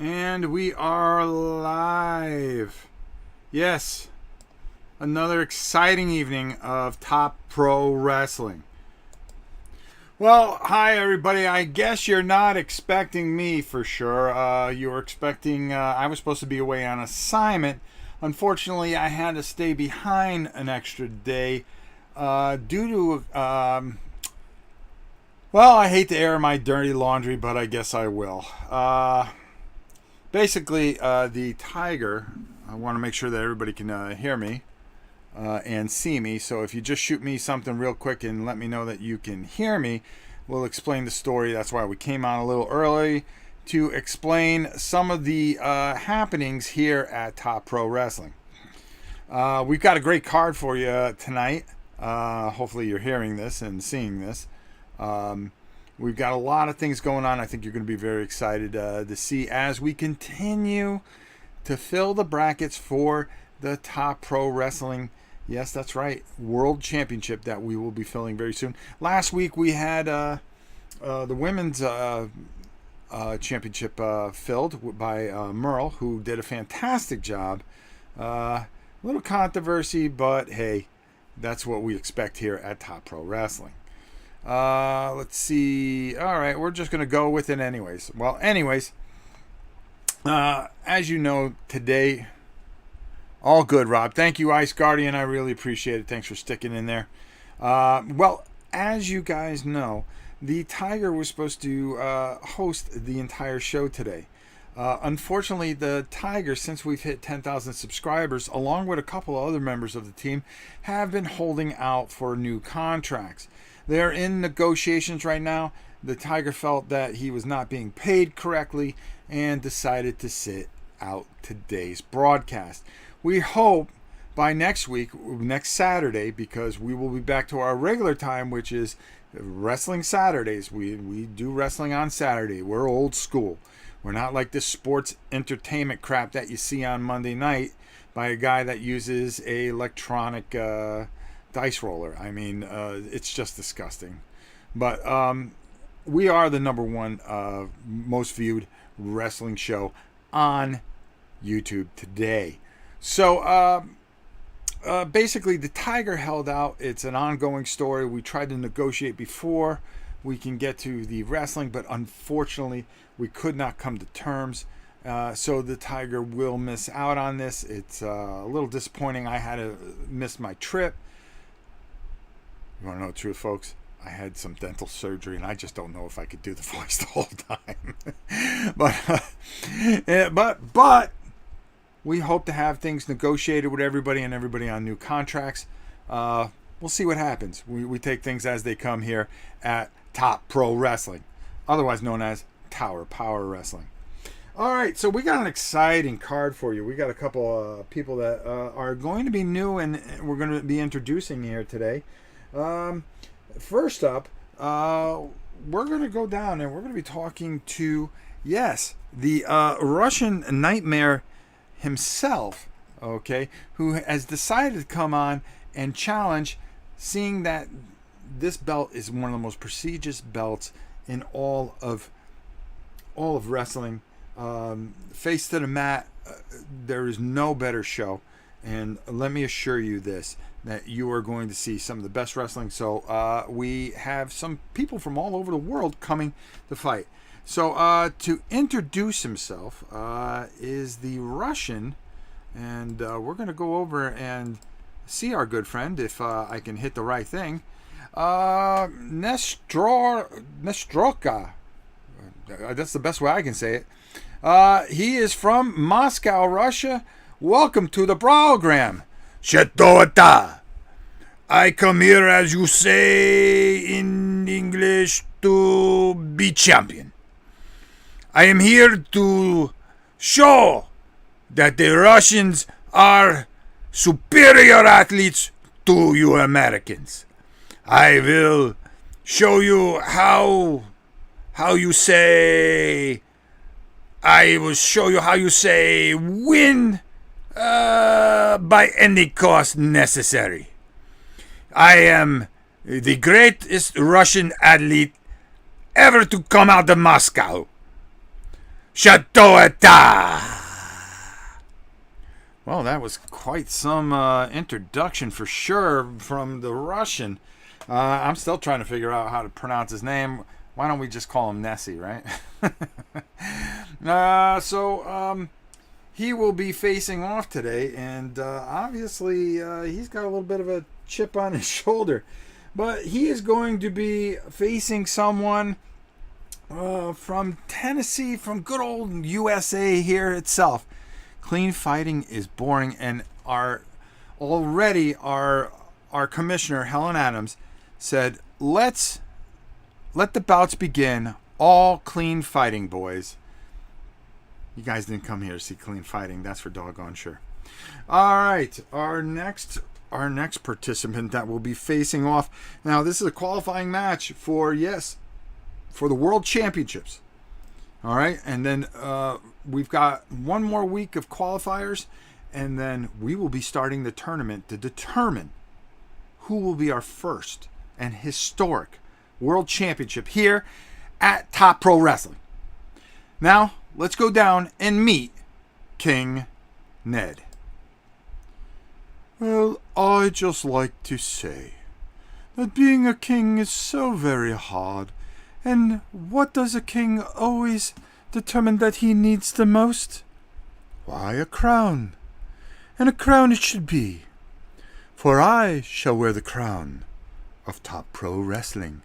And we are live. Yes, another exciting evening of Top Pro Wrestling. Well, hi everybody. I guess you're not expecting me for sure. You were expecting, I was supposed to be away on assignment. Unfortunately, I had to stay behind an extra day due to, well, I hate to air my dirty laundry, but I guess I will. Basically, the Tiger, I want to make sure that everybody can hear me and see me. So if you just shoot me something real quick and let me know that you can hear me, we'll explain the story. That's why we came on a little early to explain some of the happenings here at Top Pro Wrestling. We've got a great card for you tonight. Hopefully you're hearing this and seeing this. We've got a lot of things going on. I think you're going to be very excited to see as we continue to fill the brackets for the Top Pro Wrestling. Yes, that's right. World Championship that we will be filling very soon. Last week we had the Women's Championship filled by Merle, who did a fantastic job. A little controversy, but hey, that's what we expect here at Top Pro Wrestling. Let's see. All right, we're just going to go with it anyways. Well, anyways, as you know, today, all good, Rob. Thank you, Ice Guardian. I really appreciate it. Thanks for sticking in there. Well, as you guys know, the Tiger was supposed to host the entire show today. Unfortunately, the Tiger, since we've hit 10,000 subscribers, along with a couple of other members of the team, have been holding out for new contracts. They're in negotiations right now. The Tiger felt that he was not being paid correctly and decided to sit out today's broadcast. We hope by next week, next Saturday, because we will be back to our regular time, which is Wrestling Saturdays. We do wrestling on Saturday. We're old school. We're not like this sports entertainment crap that you see on Monday night by a guy that uses a electronic dice roller. I mean, it's just disgusting. But we are the number one most viewed wrestling show on YouTube today. So basically, the Tiger held out. It's an ongoing story. We tried to negotiate before we can get to the wrestling, but unfortunately, we could not come to terms. So the Tiger will miss out on this. It's a little disappointing. I had to miss my trip. You want to know the truth, folks? I had some dental surgery, and I just don't know if I could do the voice the whole time. but we hope to have things negotiated with everybody and everybody on new contracts. We'll see what happens. We take things as they come here at Top Pro Wrestling, otherwise known as Tower Power Wrestling. All right, so we got an exciting card for you. We got a couple people that are going to be new, and we're going to be introducing here today. First up, we're going to go down and we're going to be talking to, yes, the Russian Nightmare himself, okay, who has decided to come on and challenge, seeing that this belt is one of the most prestigious belts in all of wrestling. Face to the mat, there is no better show. And let me assure you this, that you are going to see some of the best wrestling. So we have some people from all over the world coming to fight. So to introduce himself is the Russian, and we're going to go over and see our good friend, if I can hit the right thing, Nestroka. That's the best way I can say it. He is from Moscow, Russia. Welcome to the program. Shetota. I come here, as you say in English, to be champion. I am here to show that the Russians are superior athletes to you Americans. I will show you how you say, I will show you how you say win by any cost necessary. I am the greatest Russian athlete ever to come out of Moscow. Shatoeta! Well, that was quite some introduction for sure from the Russian. I'm still trying to figure out how to pronounce his name. Why don't we just call him Nessie, right? He will be facing off today, and obviously he's got a little bit of a chip on his shoulder. But he is going to be facing someone from Tennessee, from good old USA here itself. Clean fighting is boring, and our commissioner, Helen Adams, said, let the bouts begin. All clean fighting, boys. You guys didn't come here to see clean fighting. That's for doggone sure. All right, our next participant that will be facing off. Now, this is a qualifying match for the World Championships. All right, and then we've got one more week of qualifiers, and then we will be starting the tournament to determine who will be our first and historic World Championship here at Top Pro Wrestling. Now, let's go down and meet King Ned. Well, I just like to say that being a king is so very hard. And what does a king always determine that he needs the most? Why, a crown. And a crown it should be. For I shall wear the crown of Top Pro Wrestling.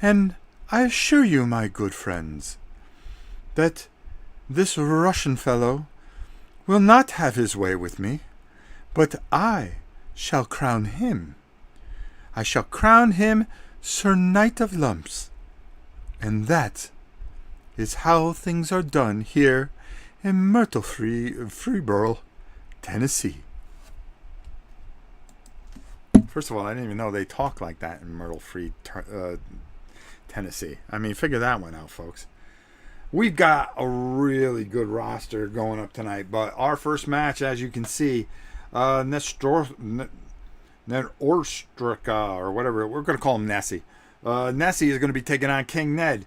And I assure you, my good friends, that this Russian fellow will not have his way with me, but I shall crown him. I shall crown him Sir Knight of Lumps. And that is how things are done here in Myrtle-Freeboro, Tennessee. First of all, I didn't even know they talk like that in Myrtle-Free, Tennessee. I mean, figure that one out, folks. We've got a really good roster going up tonight, but our first match, as you can see, Nestorstrika, or whatever, we're going to call him Nessie. Nessie is going to be taking on King Ned.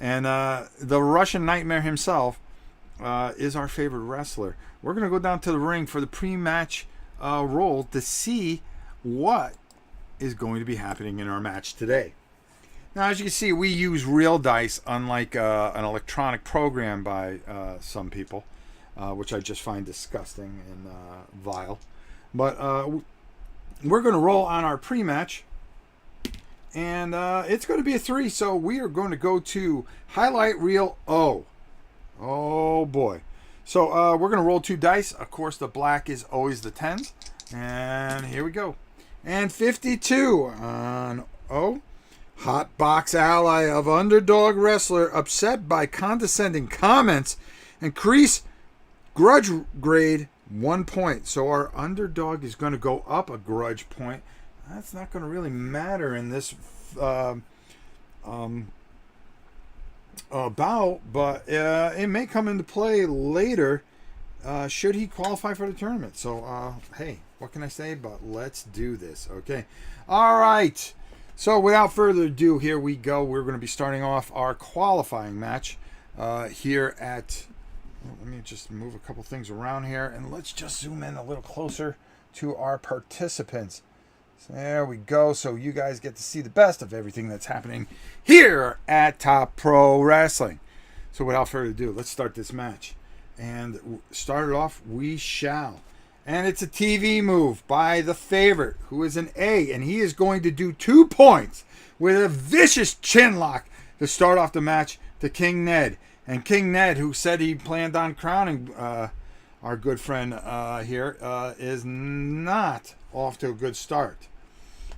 And the Russian Nightmare himself is our favorite wrestler. We're going to go down to the ring for the pre-match roll to see what is going to be happening in our match today. Now, as you can see, we use real dice, unlike an electronic program by some people, which I just find disgusting and vile. But we're going to roll on our pre-match, and it's going to be a 3, so we are going to go to highlight reel O. Oh, boy. So we're going to roll 2 dice. Of course, the black is always the 10s. And here we go. And 52 on O. Hot box ally of underdog wrestler upset by condescending comments. Increase grudge grade 1 point. So our underdog is going to go up a grudge point. That's not going to really matter in this bout, but it may come into play later should he qualify for the tournament. So, hey, what can I say? But let's do this, okay? All right. So, without further ado, here we go. We're going to be starting off our qualifying match here at... Well, let me just move a couple things around here, and let's just zoom in a little closer to our participants. So there we go. So you guys get to see the best of everything that's happening here at Top Pro Wrestling. So without further ado, let's start this match. And start it off, we shall. And it's a TV move by the favorite, who is an A. And he is going to do 2 points with a vicious chin lock to start off the match to King Ned. And King Ned, who said he planned on crowning our good friend here, is not off to a good start.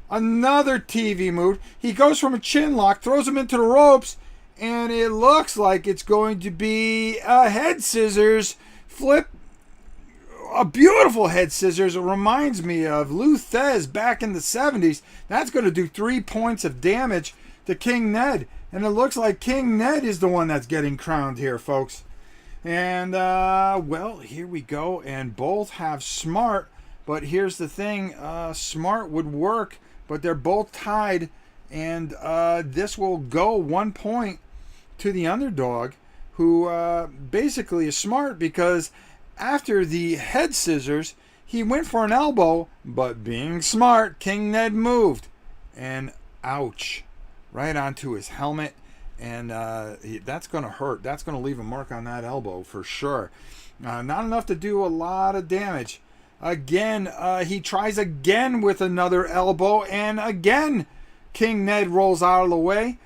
Another TV move. He goes from a chin lock, throws him into the ropes, and it looks like it's going to be a head scissors flip. A beautiful head scissors. It reminds me of Lou Thez back in the 70s. That's going to do 3 points of damage to King Ned. And it looks like King Ned is the one that's getting crowned here, folks. And, well, here we go. And both have smart. But here's the thing. Smart would work, but they're both tied. And this will go 1 point to the underdog, who basically is smart because after the head scissors, he went for an elbow, but being smart, King Ned moved. And ouch, right onto his helmet. And that's going to hurt. That's going to leave a mark on that elbow for sure. Not enough to do a lot of damage. Again, he tries again with another elbow, and again, King Ned rolls out of the way,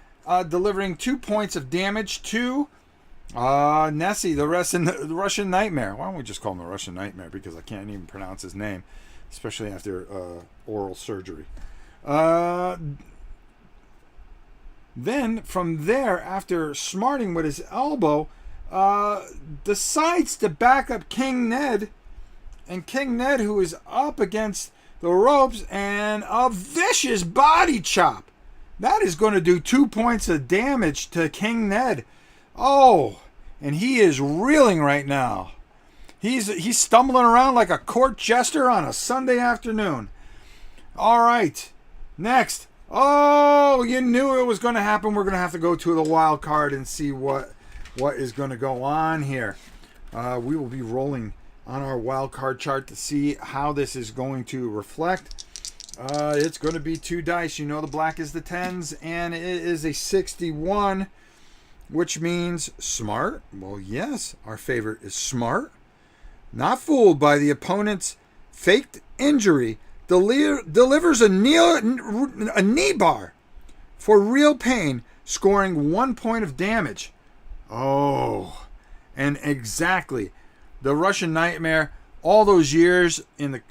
delivering 2 points of damage to Nessie, the Russian Nightmare. Why don't we just call him the Russian Nightmare, because I can't even pronounce his name, especially after oral surgery. Then, from there, after smarting with his elbow, decides to back up King Ned. And King Ned, who is up against the ropes, and a vicious body chop. That is going to do 2 points of damage to King Ned. Oh, and he is reeling right now. He's stumbling around like a court jester on a Sunday afternoon. All right, next. Oh, you knew it was going to happen. We're going to have to go to the wild card and see what is going to go on here. We will be rolling on our wild card chart to see how this is going to reflect. It's going to be 2 dice. You know the black is the 10s, and it is a 61, which means smart. Well, yes, our favorite is smart. Not fooled by the opponent's faked injury. Delivers a knee bar for real pain, scoring 1 point of damage. Oh, and exactly. The Russian Nightmare, all those years in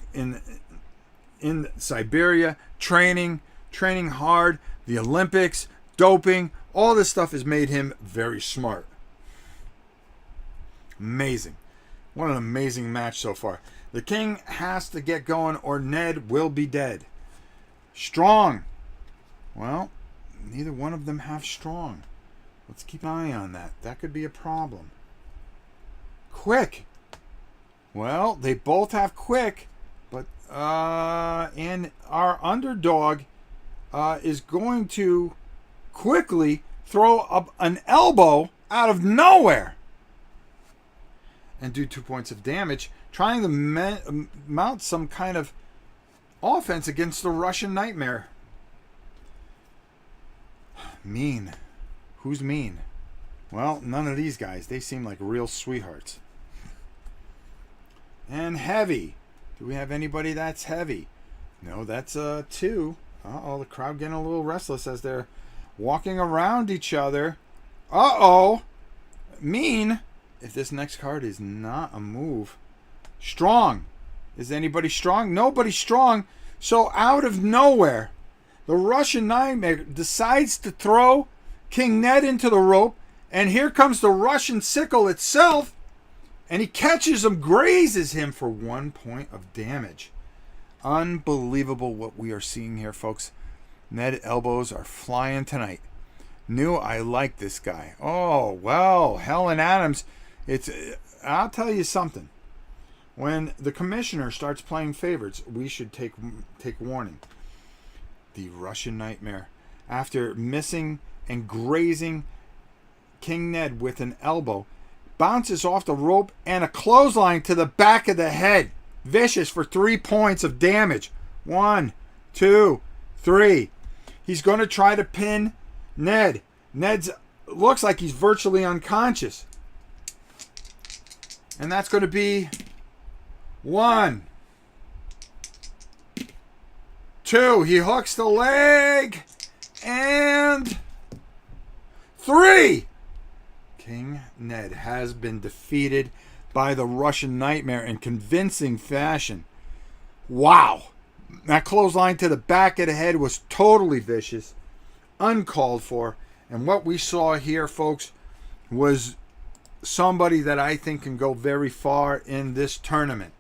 Siberia, training hard, the Olympics, doping, all this stuff has made him very smart. Amazing. What an amazing match so far. The king has to get going or Ned will be dead. Strong. Well, neither one of them have strong. Let's keep an eye on that. That could be a problem. Quick. Well, they both have quick, but and our underdog is going to quickly throw up an elbow out of nowhere and do 2 points of damage, trying to mount some kind of offense against the Russian Nightmare. Mean. Who's mean? Well, none of these guys. They seem like real sweethearts. And heavy. Do we have anybody that's heavy? No, that's 2. Uh-oh, the crowd getting a little restless as they're walking around each other. Uh-oh. Mean. If this next card is not a move. Strong. Is anybody strong? Nobody's strong. So out of nowhere, the Russian Nightmare decides to throw King Ned into the rope. And here comes the Russian sickle itself. And he catches him, grazes him for 1 point of damage. Unbelievable what we are seeing here, folks. Ned elbows are flying tonight. Knew I liked this guy. Oh, well, Helen Adams. I'll tell you something. When the commissioner starts playing favorites, we should take warning. The Russian Nightmare, after missing and grazing King Ned with an elbow, bounces off the rope and a clothesline to the back of the head. Vicious for 3 points of damage. 1, 2, 3. He's going to try to pin Ned. Ned's looks like he's virtually unconscious. And that's going to be 1, 2. He hooks the leg. And 3. King Ned has been defeated by the Russian Nightmare in convincing fashion. Wow. That clothesline to the back of the head was totally vicious, uncalled for. And what we saw here, folks, was somebody that I think can go very far in this tournament.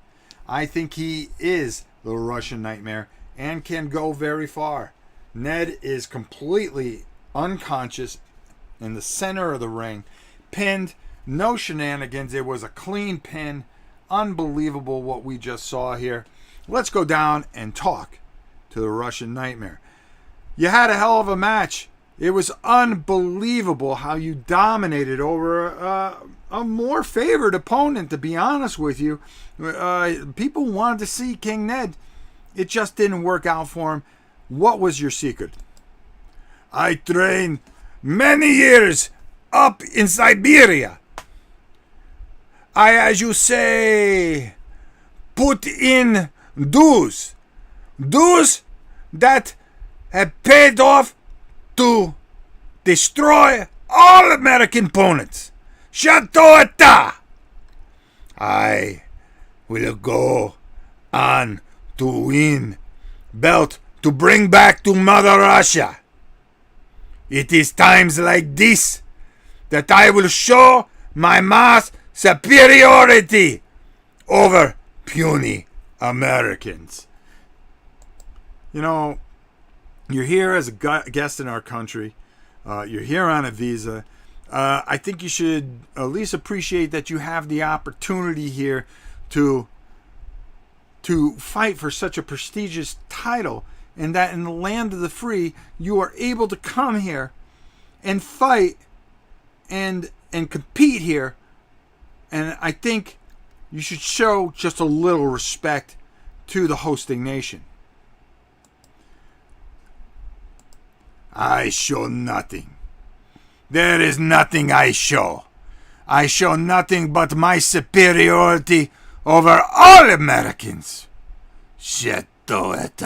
I think he is the Russian Nightmare and can go very far. Ned is completely unconscious in the center of the ring, pinned, no shenanigans. It was a clean pin. Unbelievable what we just saw here. Let's go down and talk to the Russian Nightmare. You had a hell of a match. It was unbelievable how you dominated over a more favored opponent, to be honest with you. People wanted to see King Ned. It just didn't work out for him. What was your secret? I trained many years up in Siberia. I, as you say, put in dues. Dues that have paid off to destroy all American opponents. Tabletop. I will go on to win belt to bring back to Mother Russia. It is times like this that I will show my mass superiority over puny Americans. You know, you're here as a guest in our country. You're here on a visa. I think you should at least appreciate that you have the opportunity here to fight for such a prestigious title, and that in the land of the free, you are able to come here and fight and compete here. And I think you should show just a little respect to the hosting nation. I show nothing. There is nothing I show. I show nothing but my superiority over all Americans. Tabletop.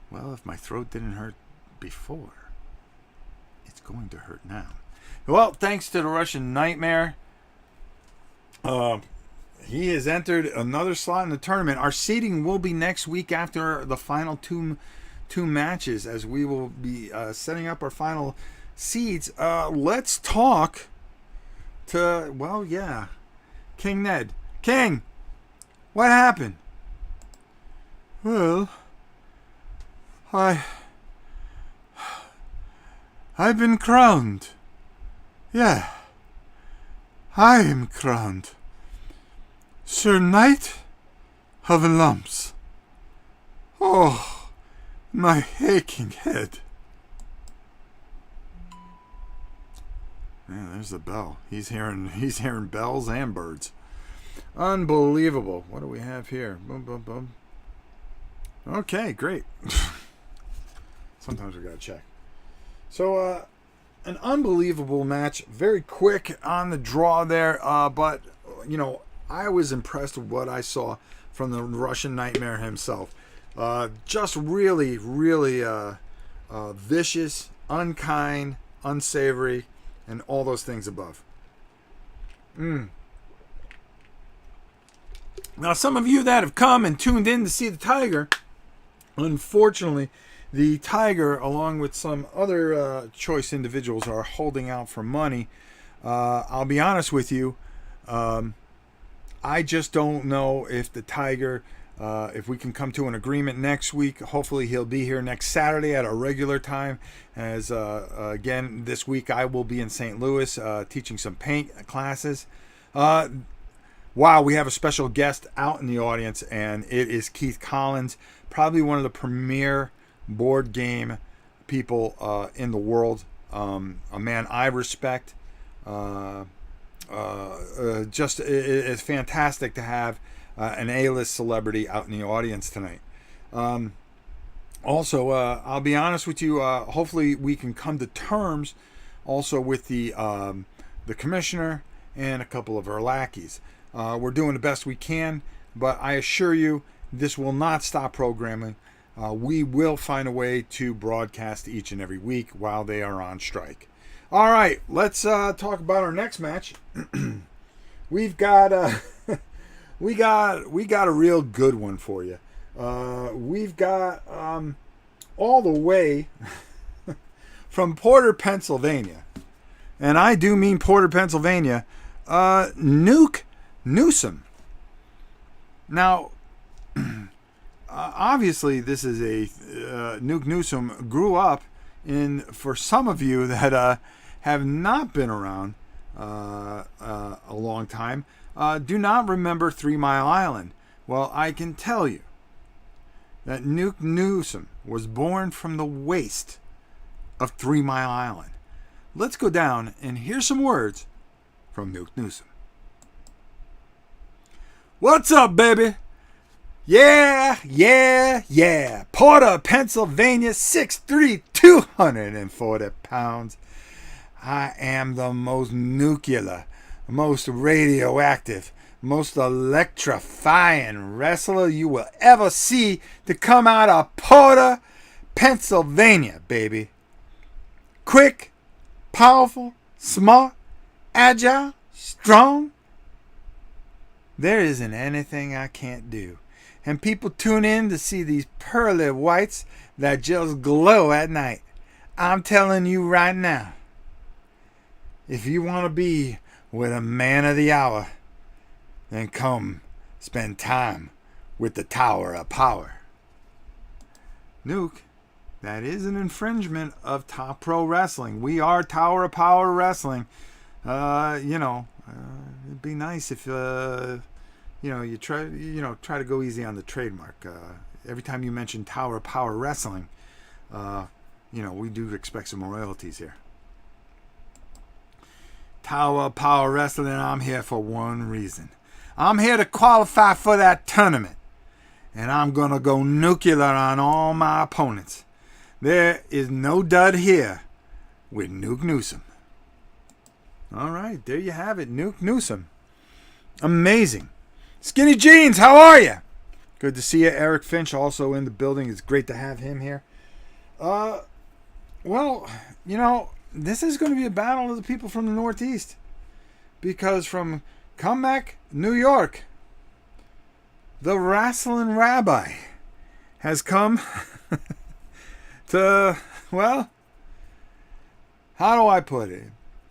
Well, if my throat didn't hurt before, it's going to hurt now. Well, thanks to the Russian Nightmare, he has entered another slot in the tournament. Our seeding will be next week after the final two matches, as we will be setting up our final seeds. Let's talk to, well, yeah, King Ned. King, what happened? Well, I've been crowned. Yeah, I am crowned Sir Knight of Lumps. Oh, my aching head. Yeah, there's the bell. He's hearing bells and birds. Unbelievable. What do we have here? Boom, boom, boom. Okay, great. Sometimes we gotta check. So, an unbelievable match. Very quick on the draw there. But, you know, I was impressed with what I saw from the Russian Nightmare himself. Just really, really vicious, unkind, unsavory, and all those things above. Now, some of you that have come and tuned in to see the Tiger, unfortunately, the Tiger, along with some other choice individuals, are holding out for money. I'll be honest with you. I just don't know if the Tiger, if we can come to an agreement next week. Hopefully he'll be here next Saturday at our regular time. As again, this week I will be in St. Louis teaching some paint classes. Wow, we have a special guest out in the audience, and it is Keith Collins, probably one of the premier board game people in the world. A man I respect. Just it's fantastic to have an A-list celebrity out in the audience tonight. Also, I'll be honest with you. Hopefully, we can come to terms also with the commissioner and a couple of our lackeys. We're doing the best we can, but I assure you, this will not stop programming. We will find a way to broadcast each and every week while they are on strike. All right, let's talk about our next match. We've got we got a real good one for you. We've got all the way from Porter, Pennsylvania, and I do mean Porter, Pennsylvania. Nuke Newsom. Now, obviously, this is a Nuke Newsom grew up in. For some of you that have not been around a long time, do not remember 3 Mile Island. Well, I can tell you, that Nuke Newsom was born from the waste of 3 Mile Island. Let's go down and hear some words from Nuke Newsom. What's up, baby? Yeah. Porter, Pennsylvania, 6'3", 240 pounds. I am the most nuclear, most radioactive, most electrifying wrestler you will ever see to come out of Porter, Pennsylvania, baby. Quick, powerful, smart, agile, strong. There isn't anything I can't do. And people tune in to see these pearly whites that just glow at night. I'm telling you right now, if you want to be with a man of the hour, then come spend time with the Tower of Power. Nuke, that is an infringement of Top Pro Wrestling. We are Tower of Power Wrestling. It'd be nice if you try to go easy on the trademark. Every time you mention Tower of Power Wrestling, we do expect some royalties here. Tower of Power Wrestling, I'm here for one reason. I'm here to qualify for that tournament, and I'm gonna go nuclear on all my opponents. There is no dud here with Nuke Newsom. All right, there you have it, Nuke Newsom. Amazing. Skinny Jeans, how are you? Good to see you. Eric Finch also in the building. It's great to have him here. This is going to be a battle of the people from the Northeast. Because from Comeback, New York, the Wrestling Rabbi has come to, how do I put it?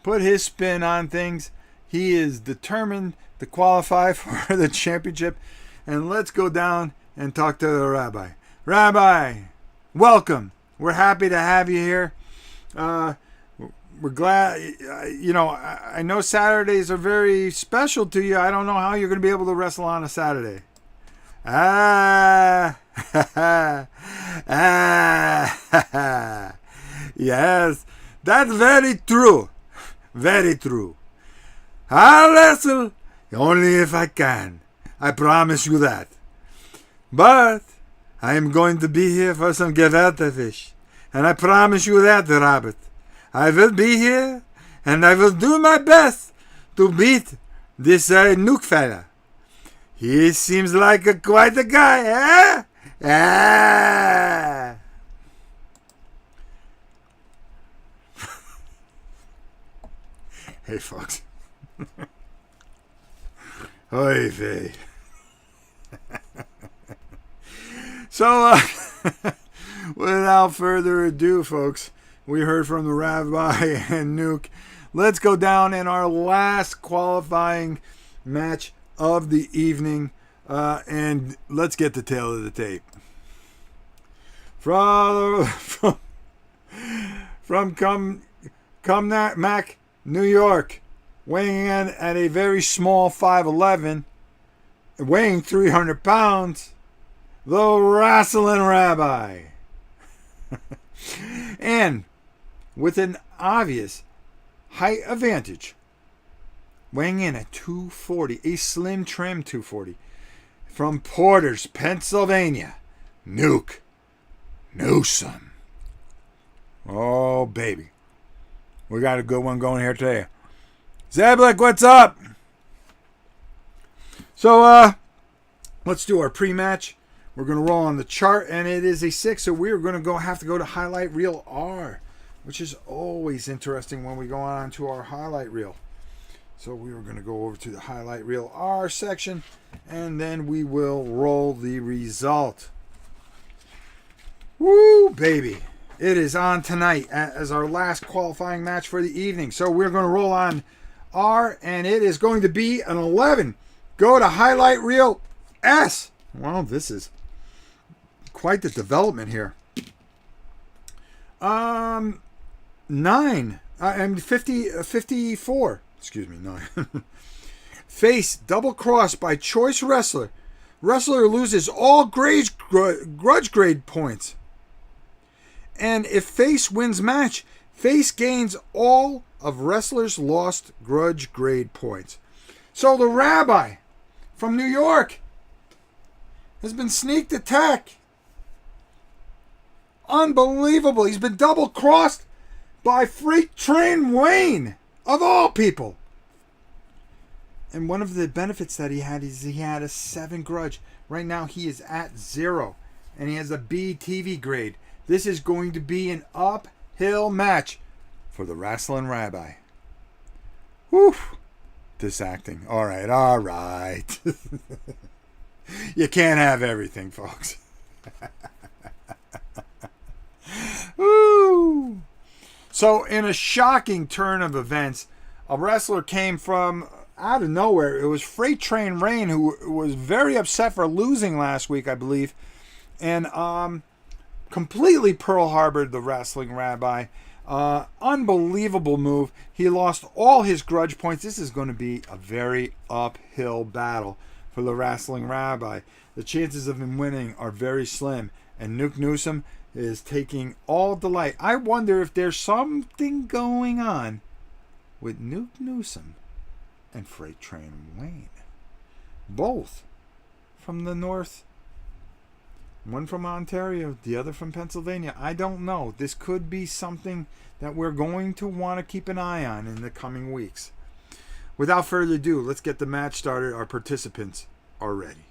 Put his spin on things. He is determined to qualify for the championship. And let's go down and talk to the Rabbi. Rabbi, welcome. We're happy to have you here. We're glad, I know Saturdays are very special to you. I don't know how you're going to be able to wrestle on a Saturday. Yes, that's very true. Very true. I'll wrestle only if I can. I promise you that. But I am going to be here for some gefilte fish. And I promise you that, Robert. I will be here, and I will do my best to beat this Nuke fella. He seems like quite a guy, eh? Hey, folks. Oy vey. So, without further ado, folks, we heard from the Rabbi and Nuke. Let's go down in our last qualifying match of the evening, and let's get the tail of the tape. From Mac, New York, weighing in at a very small 5'11", weighing 300 pounds, the Wrestling Rabbi. And with an obvious height advantage, weighing in at 240, a slim trim 240, from Porter's, Pennsylvania, Nuke Newsom. Oh, baby. We got a good one going here today. Zablik, what's up? So, let's do our pre-match. We're going to roll on the chart, and it is a 6, so we're going to have to go to Highlight Reel R, which is always interesting when we go on to our highlight reel. So we are going to go over to the Highlight Reel R section, and then we will roll the result. Woo, baby. It is on tonight as our last qualifying match for the evening. So we're going to roll on R, and it is going to be an 11. Go to Highlight Reel S. Well, this is quite the development here. 9. And 54. Excuse me, 9. Face double cross by choice wrestler. Wrestler loses all grade grudge grade points. And if face wins match, face gains all of wrestler's lost grudge grade points. So the rabbi from New York has been sneak attack. Unbelievable. He's been double crossed by Freight Train Wayne, of all people. And one of the benefits that he had is he had a 7 grudge. Right now he is at 0. And he has a B TV grade. This is going to be an uphill match for the Wrestling Rabbi. Whew. This acting. All right. You can't have everything, folks. Woo. So in a shocking turn of events, a wrestler came from out of nowhere. It was Freight Train Wayne, who was very upset for losing last week, I believe, and completely Pearl Harbored the Wrestling Rabbi. Unbelievable move. He lost all his grudge points. This is going to be a very uphill battle for the Wrestling Rabbi. The chances of him winning are very slim, and Nuke Newsom is taking all delight. I wonder if there's something going on with Nuke Newsom and Freight Train Wayne. Both from the north. One from Ontario, the other from Pennsylvania. I don't know. This could be something that we're going to want to keep an eye on in the coming weeks. Without further ado, let's get the match started. Our participants are ready.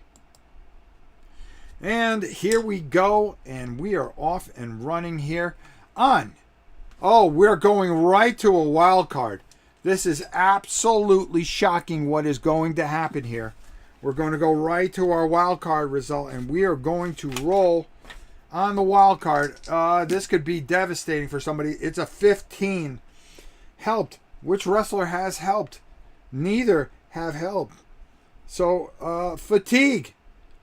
And here we go, and we are off and running here on. Oh, we're going right to a wild card. This is absolutely shocking what is going to happen here. We're going to go right to our wild card result, and we are going to roll on the wild card. This could be devastating for somebody. It's a 15. Helped. Which wrestler has helped? Neither have helped. So, fatigue.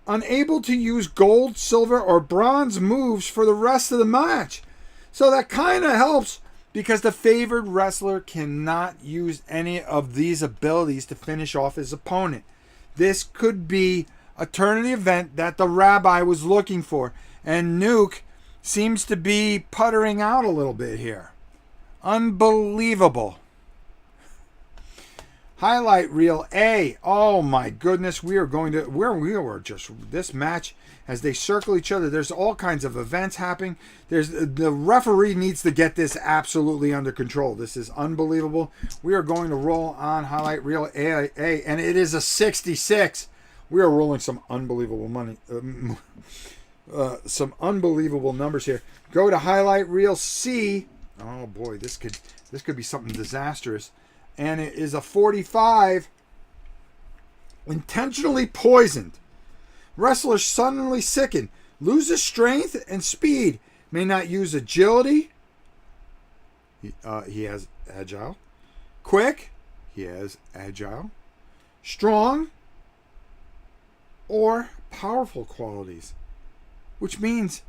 Unable to use gold, silver, or bronze moves for the rest of the match. So that kind of helps because the favored wrestler cannot use any of these abilities to finish off his opponent. This could be a turn of the event that the Rabbi was looking for. And Nuke seems to be puttering out a little bit here. Unbelievable. Highlight reel A. Oh my goodness, we were just this match as they circle each other. There's all kinds of events happening. The referee needs to get this absolutely under control. This is unbelievable. We are going to roll on highlight reel A, and it is a 66. We are rolling some unbelievable money, some unbelievable numbers here. Go to highlight reel C. Oh boy, this could be something disastrous. And it is a 45. Intentionally poisoned. Wrestler suddenly sickened. Loses strength and speed. May not use agility. He has agile. Quick. He has agile. Strong. Or powerful qualities. Which means,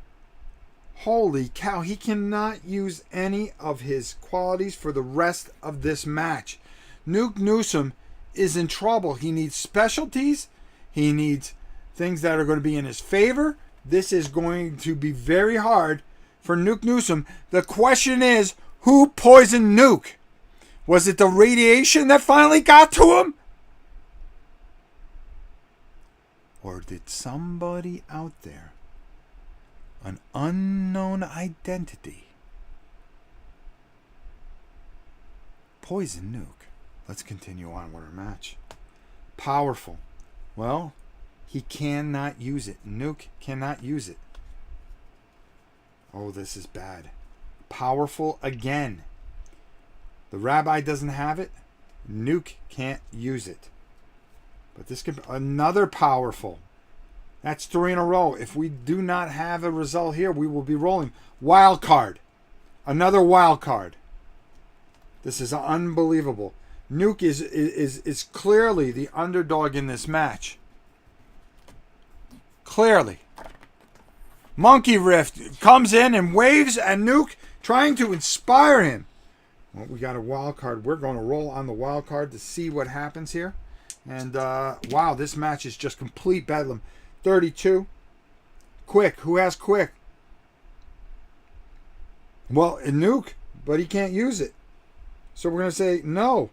holy cow, he cannot use any of his qualities for the rest of this match. Nuke Newsom is in trouble. He needs specialties. He needs things that are going to be in his favor. This is going to be very hard for Nuke Newsom. The question is, who poisoned Nuke? Was it the radiation that finally got to him? Or did somebody out there, an unknown identity, poison Nuke? Let's continue on with our match. Powerful. Well, he cannot use it. Nuke cannot use it. Oh, this is bad. Powerful again. The Rabbi doesn't have it. Nuke can't use it. But this could be another powerful. That's 3 in a row. If we do not have a result here, we will be rolling. Wild card. Another wild card. This is unbelievable. Nuke is clearly the underdog in this match. Clearly. Monkey Rift comes in and waves at Nuke, trying to inspire him. Well, we got a wild card. We're going to roll on the wild card to see what happens here. And wow, this match is just complete bedlam. 32. Quick. Who has quick? Well, Nuke, but he can't use it. So we're going to say no.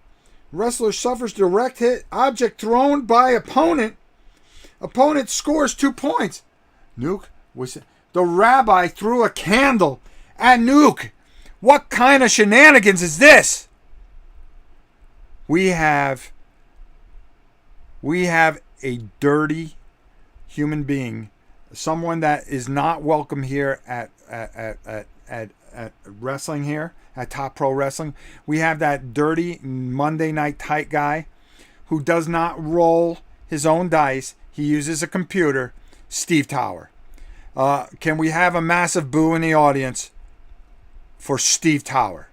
Wrestler suffers direct hit. Object thrown by opponent. Opponent scores 2 points. Nuke was... The rabbi threw a candle at Nuke. What kind of shenanigans is this? We have a dirty human being, someone that is not welcome here at wrestling here, at Top Pro Wrestling. We have that dirty Monday Night Tight guy who does not roll his own dice. He uses a computer, Steve Tower. Can we have a massive boo in the audience for Steve Tower?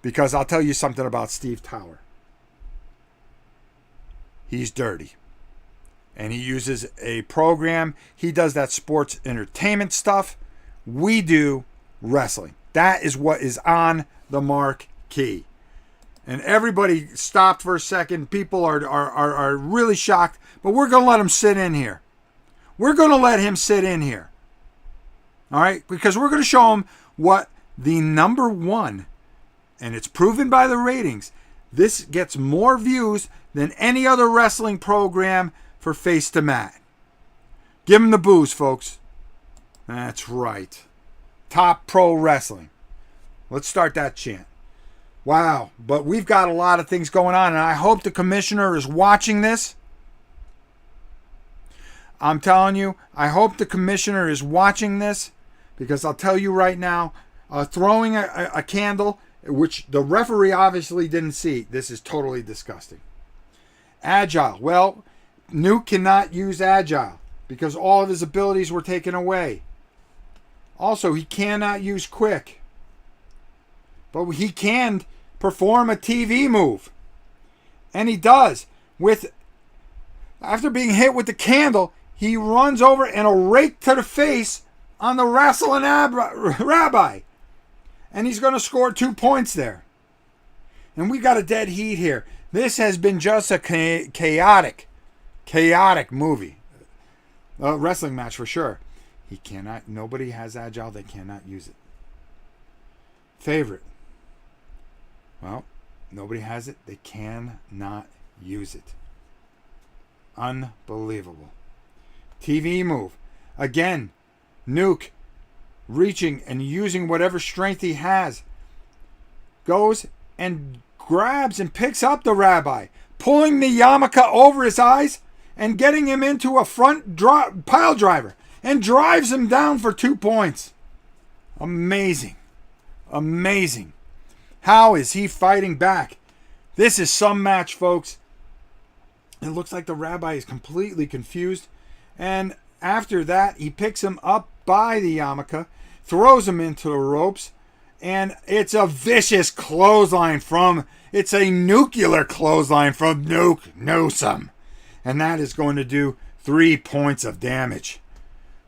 Because I'll tell you something about Steve Tower. He's dirty. And he uses a program. He does that sports entertainment stuff. We do wrestling. That is what is on the marquee. And everybody stopped for a second. People are really shocked. But we're going to let him sit in here. We're going to let him sit in here. All right? Because we're going to show him what the number one, and it's proven by the ratings, this gets more views than any other wrestling program for Face to Mat. Give him the booze, folks. That's right. Top Pro Wrestling. Let's start that chant. Wow. But we've got a lot of things going on, and I hope the commissioner is watching this. I'm telling you, I hope the commissioner is watching this, because I'll tell you right now, throwing a candle, which the referee obviously didn't see, this is totally disgusting. Agile. Well, Nuke cannot use Agile because all of his abilities were taken away. Also, he cannot use Quick. But he can perform a TV move. And he does. After being hit with the candle, he runs over and a rake to the face on the wrestling rabbi. And he's going to score 2 points there. And we got a dead heat here. This has been just a chaotic movie. A wrestling match for sure. Nobody has Agile. They cannot use it. Favorite. Well, nobody has it. They cannot use it. Unbelievable. TV move. Again, Nuke reaching and using whatever strength he has. Goes and grabs and picks up the rabbi, pulling the yarmulke over his eyes and getting him into a front pile driver and drives him down for 2 points. Amazing. Amazing. How is he fighting back? This is some match, folks. It looks like the rabbi is completely confused. And after that, he picks him up by the yarmulke, throws him into the ropes, and it's a vicious clothesline it's a nuclear clothesline from Nuke Newsome. And that is going to do 3 points of damage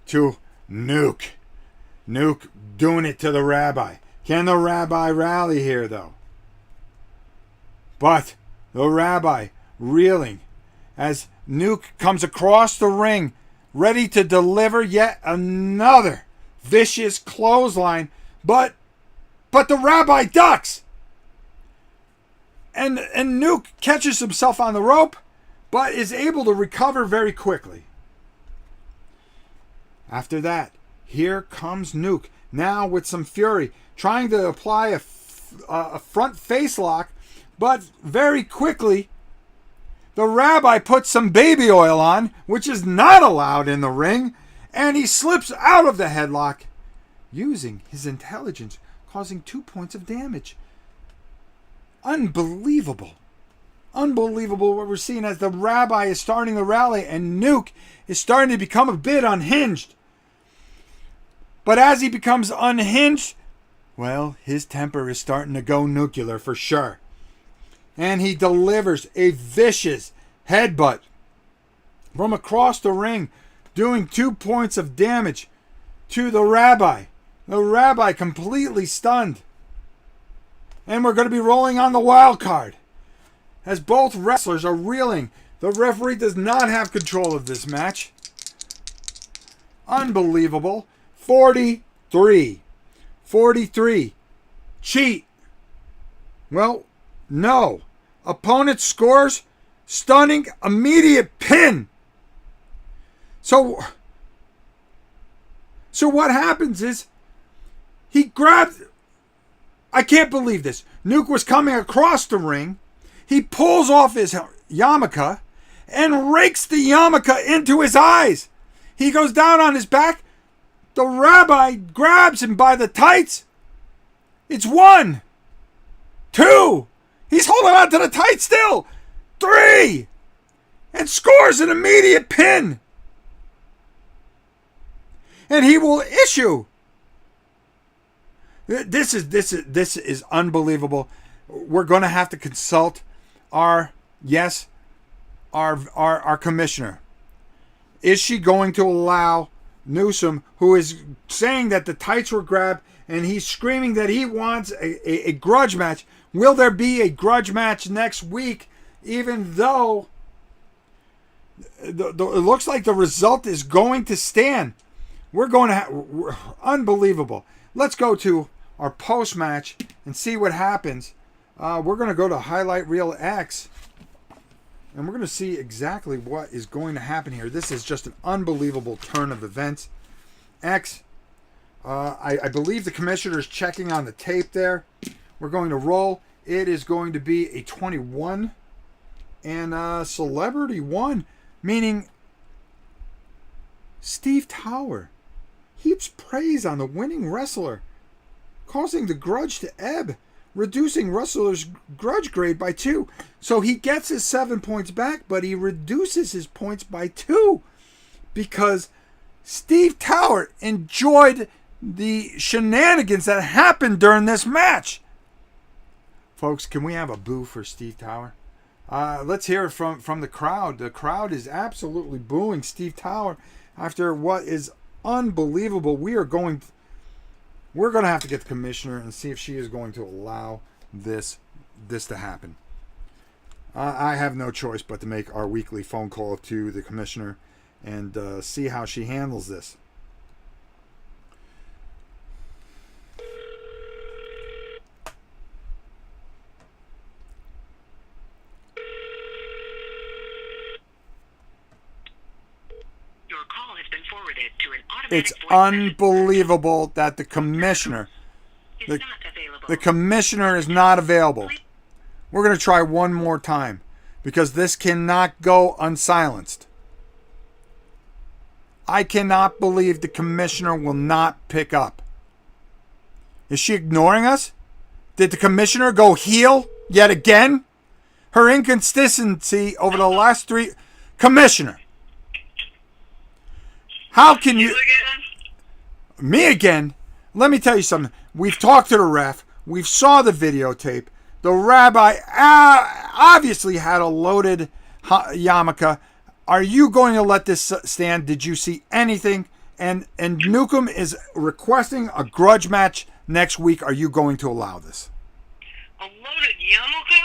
to Nuke. Nuke doing it to the rabbi. Can the rabbi rally here, though? But the rabbi reeling as Nuke comes across the ring, ready to deliver yet another vicious clothesline, but the rabbi ducks. And Nuke catches himself on the rope, but is able to recover very quickly. After that, here comes Nuke, now with some fury, trying to apply a front face lock, but very quickly, the rabbi puts some baby oil on, which is not allowed in the ring, and he slips out of the headlock, using his intelligence, causing 2 points of damage. Unbelievable. Unbelievable what we're seeing as the rabbi is starting to rally and Nuke is starting to become a bit unhinged. But as he becomes unhinged, well, his temper is starting to go nuclear for sure. And he delivers a vicious headbutt from across the ring, doing 2 points of damage to the rabbi. The rabbi completely stunned. And we're going to be rolling on the wild card. As both wrestlers are reeling, the referee does not have control of this match. Unbelievable. 43. 43. Cheat. Well, no. Opponent scores. Stunning. Immediate pin. So what happens is he grabbed... I can't believe this. Nuke was coming across the ring. He pulls off his yarmulke and rakes the yarmulke into his eyes. He goes down on his back. The rabbi grabs him by the tights. It's 1, 2. He's holding on to the tights still. 3. And scores an immediate pin. And he will issue. This is unbelievable. We're going to have to consult our commissioner. Is she going to allow Newsom, who is saying that the tights were grabbed and he's screaming that he wants a grudge match? Will there be a grudge match next week, even though it looks like the result is going to stand? We're going to have... Unbelievable. Let's go to our post-match and see what happens. We're going to go to Highlight Reel X, and we're going to see exactly what is going to happen here. This is just an unbelievable turn of events. X, I believe the commissioner is checking on the tape there. We're going to roll. It is going to be a 21 and Celebrity 1, meaning Steve Tower heaps praise on the winning wrestler, causing the grudge to ebb, reducing wrestler's grudge grade by 2. So he gets his 7 points back, but he reduces his points by 2 because Steve Tower enjoyed the shenanigans that happened during this match. Folks, can we have a boo for Steve Tower? Let's hear it from the crowd. The crowd is absolutely booing Steve Tower after what is unbelievable. We're going to have to get the commissioner and see if she is going to allow this to happen. I have no choice but to make our weekly phone call to the commissioner and see how she handles this. It's unbelievable that the commissioner is not available. We're going to try one more time because this cannot go unsilenced. I cannot believe the commissioner will not pick up. Is she ignoring us? Did the commissioner go heel yet again? Her inconsistency over the last 3... Commissioner, how can you... Me again? Let me tell you something. We've talked to the ref. We've saw the videotape. The rabbi obviously had a loaded yarmulke. Are you going to let this stand? Did you see anything? And Newcomb is requesting a grudge match next week. Are you going to allow this? A loaded yarmulke?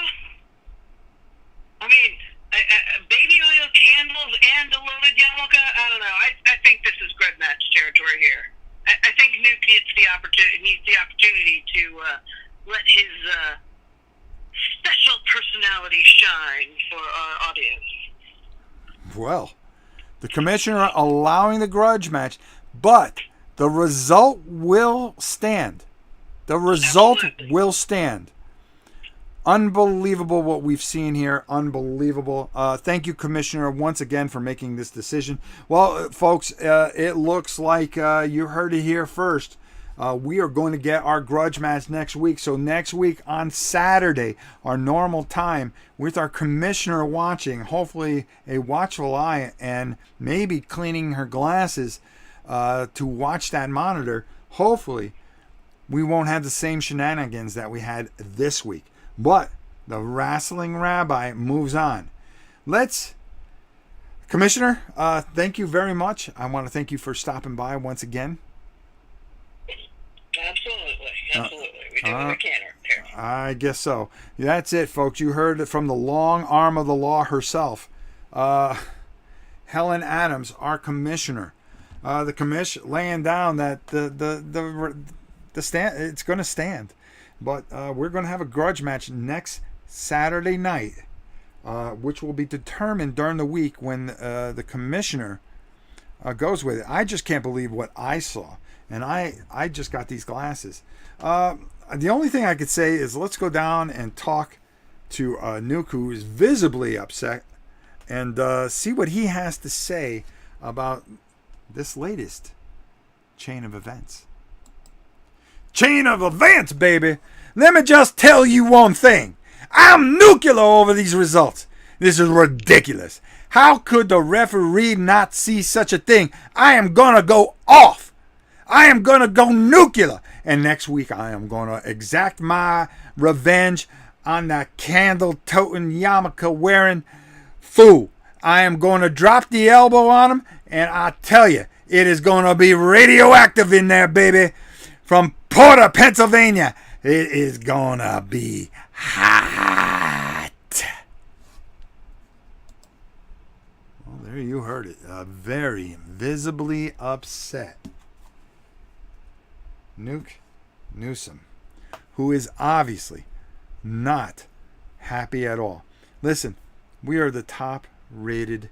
I mean, baby oil candles and a loaded yarmulke? I don't know. I think this is grudge match territory here. I think Nuke needs the opportunity to let his special personality shine for our audience. Well, the commissioner allowing the grudge match, but the result will stand. The result will stand. Unbelievable what we've seen here. Unbelievable. Thank you, Commissioner, once again for making this decision. Well, folks, it looks like you heard it here first. We are going to get our grudge match next week. So next week on Saturday, our normal time, with our commissioner watching, hopefully a watchful eye and maybe cleaning her glasses to watch that monitor. Hopefully, we won't have the same shenanigans that we had this week. But the wrestling rabbi moves on. Commissioner, thank you very much. I want to thank you for stopping by once again. Absolutely. We do what we can here. I guess so. That's it, folks. You heard it from the long arm of the law herself. Helen Adams, our commissioner. the commission laying down that the stand, it's going to stand. But we're going to have a grudge match next Saturday night, which will be determined during the week when the commissioner goes with it. I just can't believe what I saw. And I just got these glasses. The only thing I could say is let's go down and talk to Nuke, who is visibly upset, and see what he has to say about this latest chain of events. Chain of events, baby! Let me just tell you one thing. I'm nuclear over these results. This is ridiculous. How could the referee not see such a thing? I am going to go off. I am going to go nuclear. And next week I am going to exact my revenge on that candle-toting, yarmulke-wearing fool. I am going to drop the elbow on him, and I tell you, it is going to be radioactive in there, baby. From Porter, Pennsylvania, it is going to be hot. Well, there you heard it. Very visibly upset Nuke Newsom, who is obviously not happy at all. Listen, we are the top rated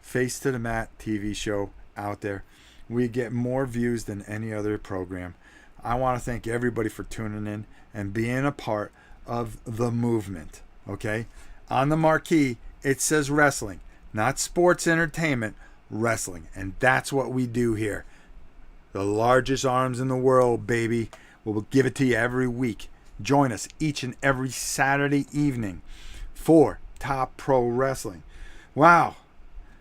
face to the mat TV show out there. We get more views than any other program. I want to thank everybody for tuning in and being a part of the movement. Okay, on the marquee it says wrestling, not sports entertainment, wrestling, and that's what we do here. The largest arms in the world, baby. We'll give it to you every week. Join us each and every Saturday evening for Top Pro Wrestling. Wow.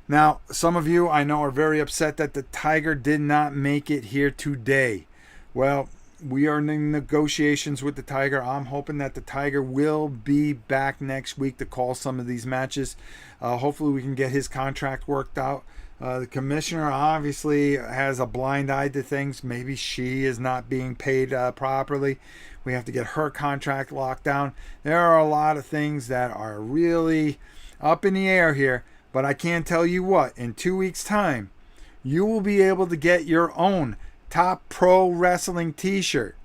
Now, some of you I know are very upset that the Tiger did not make it here today. Well, we are in negotiations with the Tiger. I'm hoping that the Tiger will be back next week to call some of these matches. Hopefully we can get his contract worked out. The commissioner obviously has a blind eye to things. Maybe she is not being paid properly. We have to get her contract locked down. There are a lot of things that are really up in the air here. But I can tell you what, in 2 weeks' time, you will be able to get your own Top Pro Wrestling t-shirt.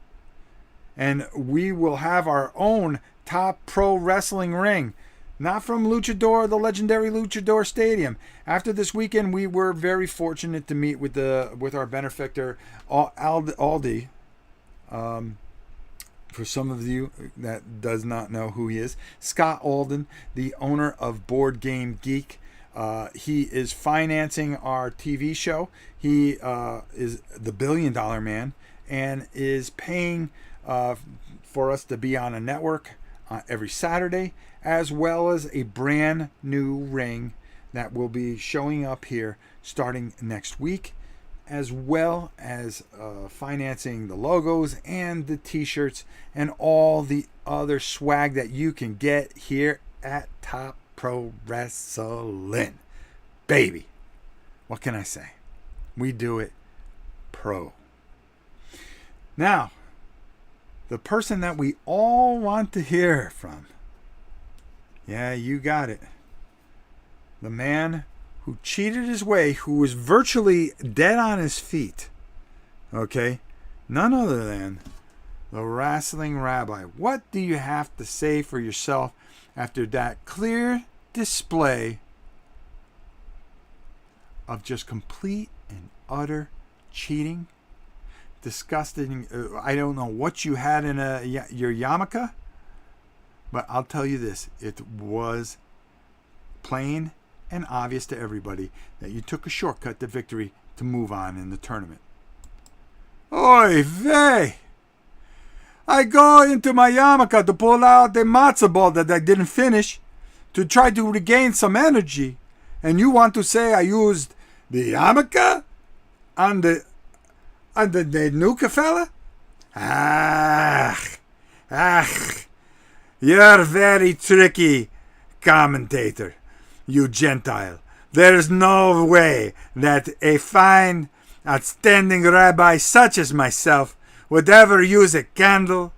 And we will have our own Top Pro Wrestling ring. Not from Luchador, the legendary Luchador Stadium. After this weekend, we were very fortunate to meet with our benefactor, Aldi. For some of you that does not know who he is, Scott Alden, the owner of Board Game Geek. He is financing our TV show. He is the $1 billion man and is paying for us to be on a network every Saturday, as well as a brand new ring that will be showing up here starting next week, as well as financing the logos and the t-shirts and all the other swag that you can get here at Top Pro Wrestling. Baby, what can I say? We do it pro. Now, the person that we all want to hear from. Yeah, you got it. The man who cheated his way, who was virtually dead on his feet. Okay? None other than the wrestling rabbi. What do you have to say for yourself after that clear display of just complete and utter cheating? Disgusting. I don't know what you had in your yarmulke, but I'll tell you this. It was plain and obvious to everybody that you took a shortcut to victory to move on in the tournament. Oy vey! I go into my yarmulke to pull out the matzo ball that I didn't finish to try to regain some energy, and you want to say I used the yarmulke on the nuka fella? You're very tricky, commentator, you Gentile. There's no way that a fine, outstanding rabbi such as myself would ever use a candle,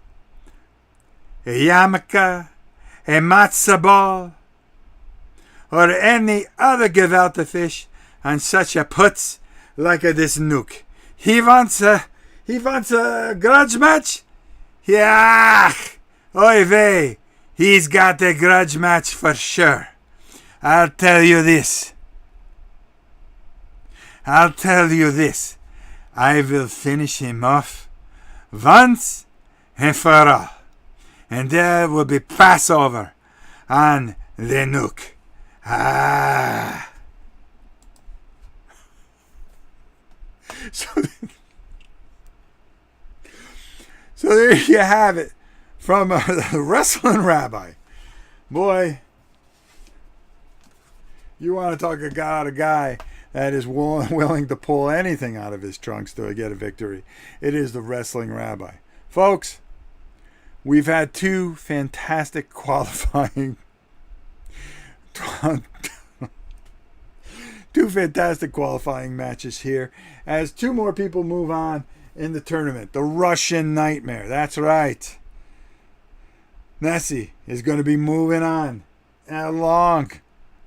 a yarmulke, a matzah ball, or any other gefilte fish on such a putz like this Nuke. He wants a grudge match? Yeah. Oy vey. He's got a grudge match for sure. I'll tell you this. I will finish him off once and for all. And there will be Passover on the Nuke. Ah. So there you have it from the wrestling rabbi. Boy, you want to talk about a guy that is willing to pull anything out of his trunks to get a victory. It is the wrestling rabbi. Folks, we've had two fantastic qualifying matches here as two more people move on in the tournament. The Russian Nightmare. That's right. Nessie is going to be moving on along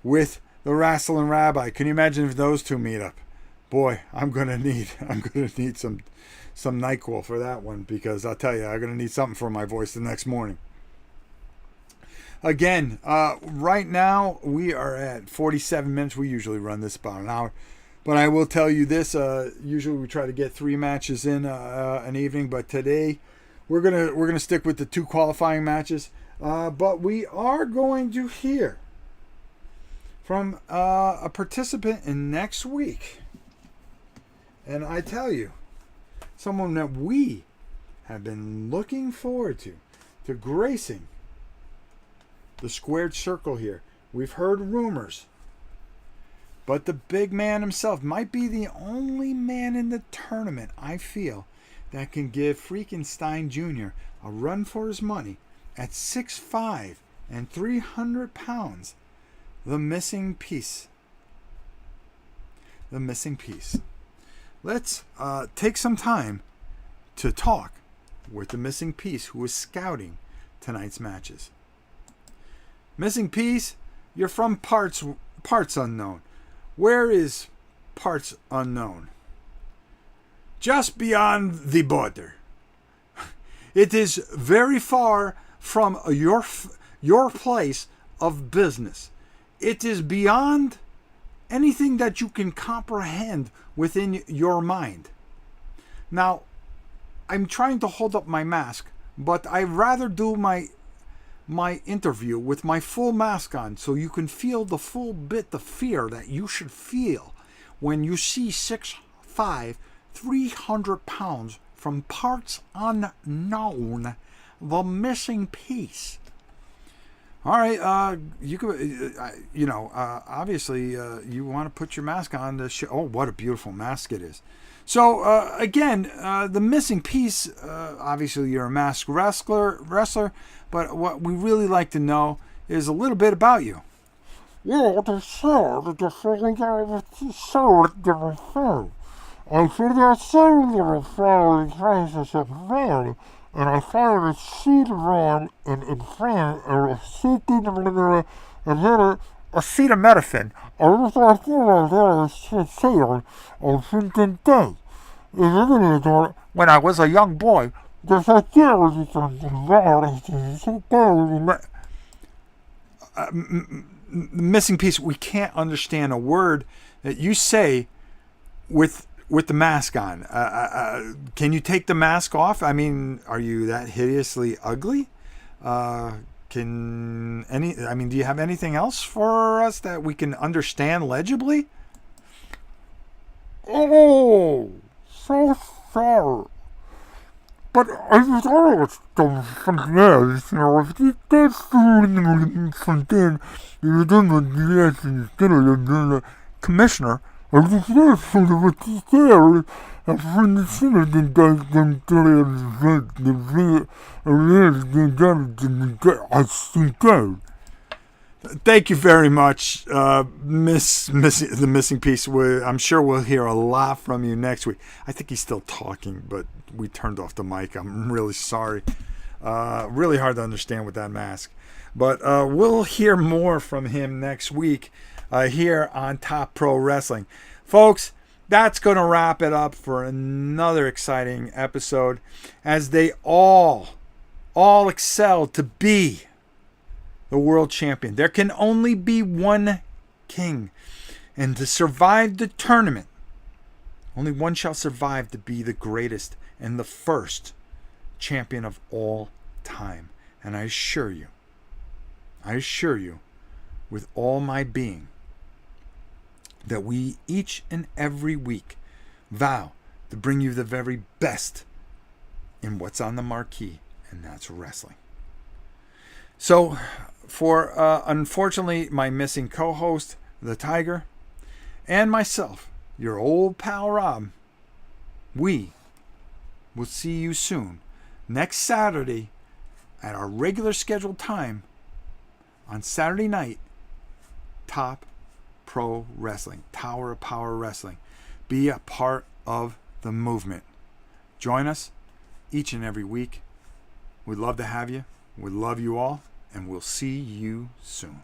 with the wrestling rabbi. Can you imagine if those two meet up? Boy, I'm gonna need some NyQuil for that one, because I'll tell you, I'm gonna need something for my voice the next morning. Again, right now we are at 47 minutes. We usually run this about an hour, but I will tell you this: usually we try to get 3 matches in an evening, but today we're gonna stick with the 2 qualifying matches. But we are going to hear from a participant in next week. And I tell you, someone that we have been looking forward to gracing the squared circle here. We've heard rumors, but the big man himself might be the only man in the tournament, I feel, that can give freaking Stein Jr. a run for his money at 6'5" and 300 pounds. The missing piece. Let's take some time to talk with the missing piece who is scouting tonight's matches. Missing piece, you're from Parts Unknown. Where is Parts Unknown? Just beyond the border. It is very far from your place of business. It is beyond anything that you can comprehend within your mind. Now, I'm trying to hold up my mask, but I'd rather do my interview with my full mask on, so you can feel the full bit of fear that you should feel when you see 6'5", 300 pounds from Parts Unknown, the missing piece. All right, you could, obviously, you want to put your mask on to show. Oh, what a beautiful mask it is. So again, the missing piece. Obviously, you're a masked wrestler, but what we really like to know is a little bit about you. Yeah, the show, the feeling of the soul, the phone. I feel the soul, the phone, crisis of man. And I found a seat around in front of a seat in the middle of a seat of medicine. I was like, when I was a young boy, missing piece, we can't understand a word that you say with the mask on. Can you take the mask off? I mean, are you that hideously ugly? Do you have anything else for us that we can understand legibly? Oh, so sorry. But I was always something else, if you did something, you done the commissioner. I was there from the there, and from the center, Thank you very much, the missing piece. I'm sure we'll hear a lot from you next week. I think he's still talking, but we turned off the mic. I'm really sorry. Really hard to understand with that mask. But we'll hear more from him next week here on Top Pro Wrestling. Folks, that's going to wrap it up for another exciting episode as they all excel to be the world champion. There can only be one king. And to survive the tournament, only one shall survive to be the greatest and the first champion of all time. And I assure you, with all my being, that we each and every week vow to bring you the very best in what's on the marquee, and that's wrestling. So, for unfortunately my missing co-host, the Tiger, and myself, your old pal Rob, we will see you soon, next Saturday, at our regular scheduled time, on Saturday night, Top Pro Wrestling, Tower of Power Wrestling. Be a part of the movement. Join us each and every week. We'd love to have you. We love you all, and we'll see you soon.